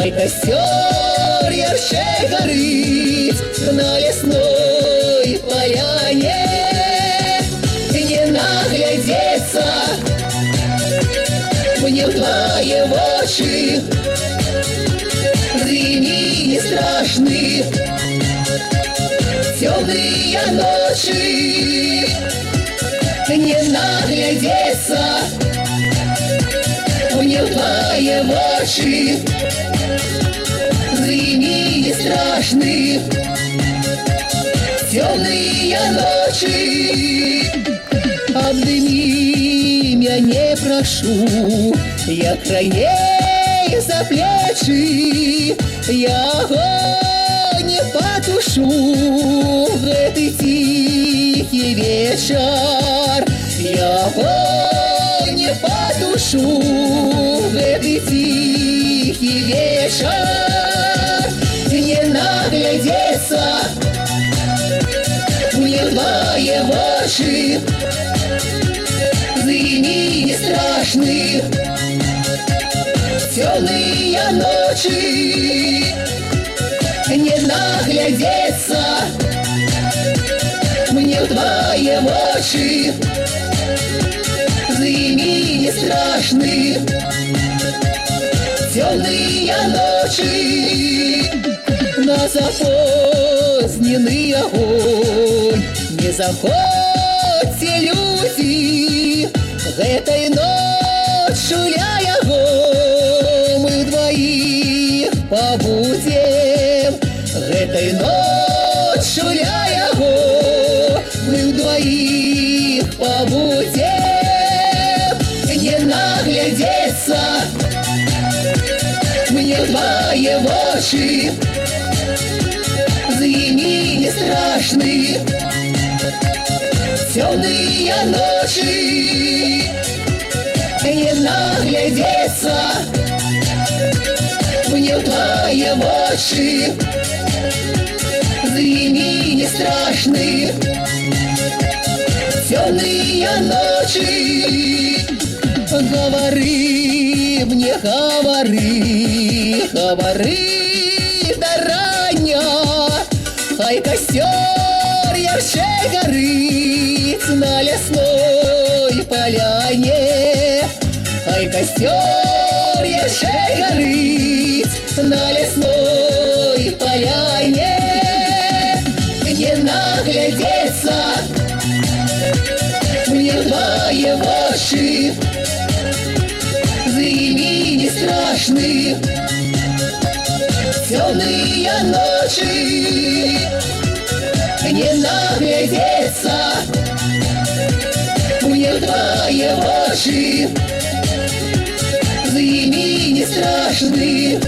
Хай костер ярче горит на лесной поляне. Не наглядеться мне в твои очи, зими не страшны темные ночи. Не наглядеться мне в твои очи, зими не страшны темные ночи. Обними меня, не прошу, я крайней за плечи, я огонь не потушу в этот тихий вечер. Я огонь не потушу в этот тихий вечер. Не наглядеться мне в твои очи, зими не страшны темные ночи. Не наглядеться мне в твои очи, зими не страшны темные ночи. На запоздненный огонь не заходьте, люди, этой ночью ляго мы вдвоих побудем. Этой ночью ляго мы вдвоих побудем. Не наглядеться мне в твои очи, зими не страшны темные ночи. Не наглядеться мне в твои очи, зими не страшны темные ночи. Говори мне, говори, говори, да раня, хай костер ярче горит на лесной поляне. Хай костер ярче горит на лесной поляне. Не наглядеться мне в твои очи, зими не страшны темные ночи. Не наглядеться мне в твои очи, зими не страшны